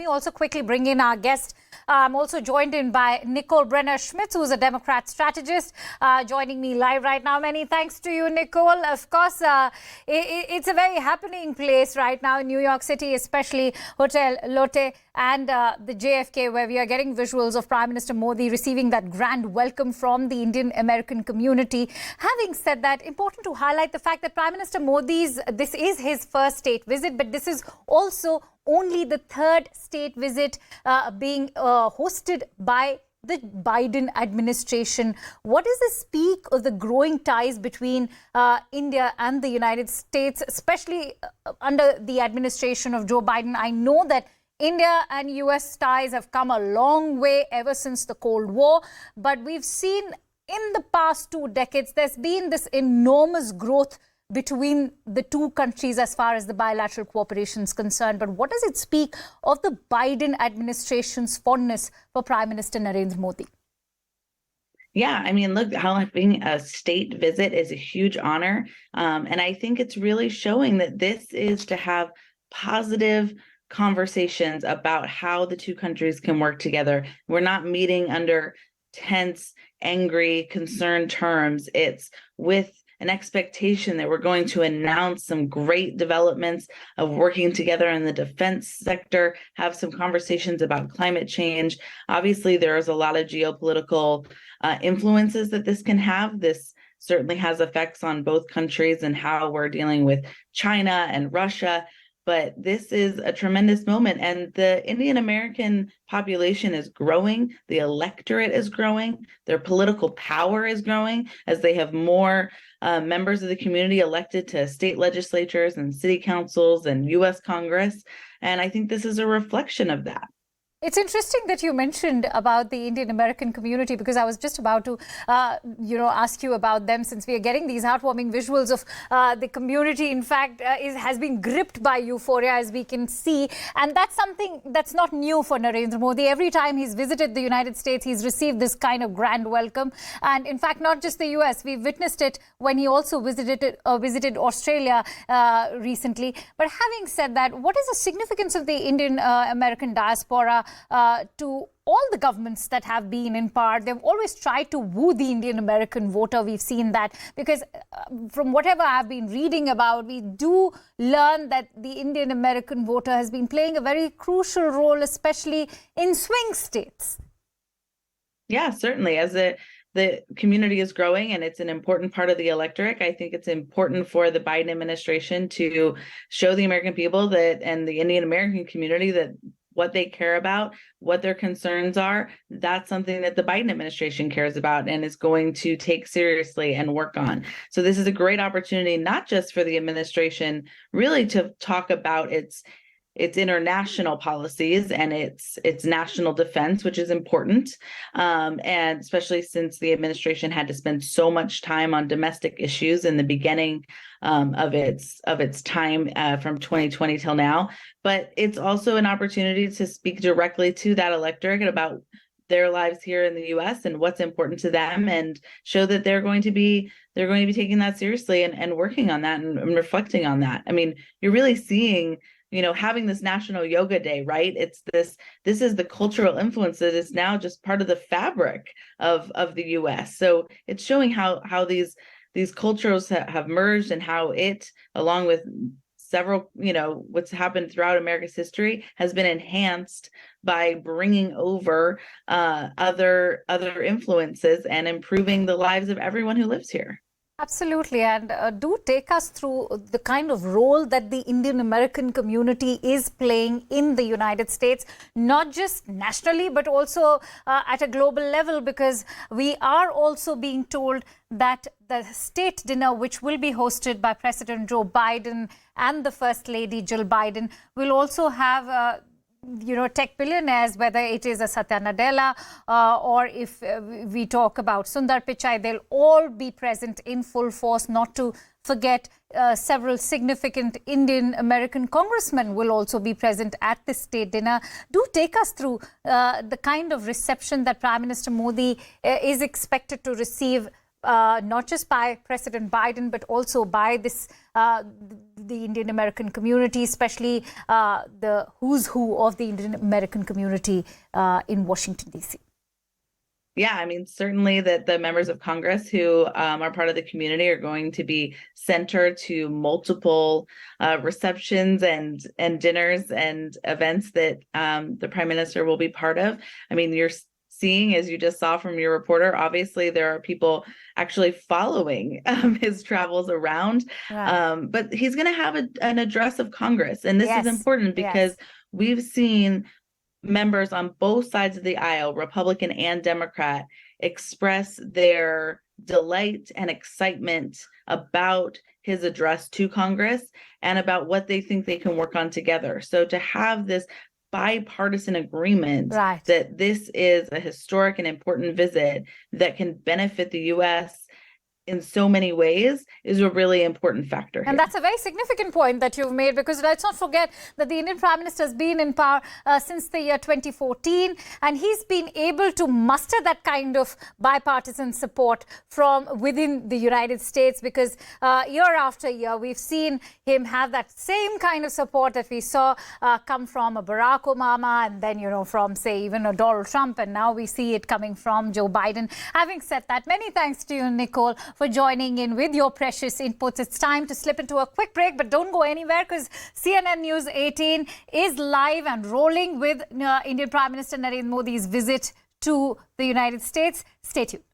me also quickly bring in our guest. I'm also joined in by Nicole Brener-Schmitz, who's a Democrat strategist, joining me live right now. Many thanks to you, Nicole. Of course, it's a very happening place right now in New York City, especially Hotel Lotte and the JFK, where we are getting visuals of Prime Minister Modi receiving that grand welcome from the Indian American community. Having said that, important to highlight the fact that Prime Minister this is his first state visit, but this is also only the third state visit being hosted by the Biden administration. What does this speak of the growing ties between India and the United States, especially under the administration of Joe Biden? I know that India and US ties have come a long way ever since the Cold War, but we've seen in the past 2 decades, there's been this enormous growth between the two countries as far as the bilateral cooperation is concerned. But what does it speak of the Biden administration's fondness for Prime Minister Narendra Modi? Yeah, I mean, look, having a state visit is a huge honor. And I think it's really showing that this is to have positive conversations about how the two countries can work together. We're not meeting under tense, angry, concerned terms. It's with an expectation that we're going to announce some great developments of working together in the defense sector, have some conversations about climate change. Obviously, there is a lot of geopolitical influences that this can have. This certainly has effects on both countries and how we're dealing with China and Russia. But this is a tremendous moment, and the Indian American population is growing. The electorate is growing. Their political power is growing as they have more members of the community elected to state legislatures and city councils and U.S. Congress. And I think this is a reflection of that. It's interesting that you mentioned about the Indian American community, because I was just about to, ask you about them, since we are getting these heartwarming visuals of the community. In fact, has been gripped by euphoria, as we can see. And that's something that's not new for Narendra Modi. Every time he's visited the United States, he's received this kind of grand welcome. And in fact, not just the US, we've witnessed it when he also visited Australia recently. But having said that, what is the significance of the Indian American diaspora to all the governments that have been in power? They've always tried to woo the Indian American voter. We've seen that because from whatever I've been reading about, we do learn that the Indian American voter has been playing a very crucial role, especially in swing states. Yeah, certainly. As the community is growing and it's an important part of the electorate, I think it's important for the Biden administration to show the American people that, and the Indian American community, that what they care about, what their concerns are, that's something that the Biden administration cares about and is going to take seriously and work on. So this is a great opportunity, not just for the administration, really to talk about its international policies and its national defense, which is important, and especially since the administration had to spend so much time on domestic issues in the beginning of its time from 2020 till now. But it's also an opportunity to speak directly to that electorate about their lives here in the U.S. and what's important to them, and show that they're going to be taking that seriously and working on that and reflecting on that. I mean, you're really seeing, having this National Yoga Day, right? This is the cultural influence that is now just part of the fabric of the U.S. So it's showing how these cultures have merged, and how it, along with several, what's happened throughout America's history, has been enhanced by bringing over other influences and improving the lives of everyone who lives here. Absolutely. And do take us through the kind of role that the Indian American community is playing in the United States, not just nationally, but also at a global level, because we are also being told that the state dinner, which will be hosted by President Joe Biden and the First Lady Jill Biden, will also have tech billionaires, whether it is a Satya Nadella or if we talk about Sundar Pichai, they'll all be present in full force. Not to forget, several significant Indian American congressmen will also be present at this state dinner. Do take us through the kind of reception that Prime Minister Modi is expected to receive not just by President Biden, but also by this the Indian American community, especially the who's who of the Indian American community in Washington, D.C.? Yeah, I mean, certainly that the members of Congress who are part of the community are going to be center to multiple receptions and dinners and events that the Prime Minister will be part of. I mean, you're seeing, as you just saw from your reporter, obviously there are people actually following his travels around. Right. But he's going to have an address of Congress. And this is important because we've seen members on both sides of the aisle, Republican and Democrat, express their delight and excitement about his address to Congress and about what they think they can work on together. So to have this bipartisan agreement that this is a historic and important visit that can benefit the U.S. in so many ways is a really important factor here. And that's a very significant point that you've made, because let's not forget that the Indian Prime Minister has been in power since the year 2014, and he's been able to muster that kind of bipartisan support from within the United States, because year after year we've seen him have that same kind of support that we saw come from a Barack Obama, and then, you know, from, say, even a Donald Trump, and now we see it coming from Joe Biden. Having said that, many thanks to you, Nicole, for joining in with your precious inputs. It's time to slip into a quick break, but don't go anywhere, because CNN News 18 is live and rolling with Indian Prime Minister Narendra Modi's visit to the United States. Stay tuned.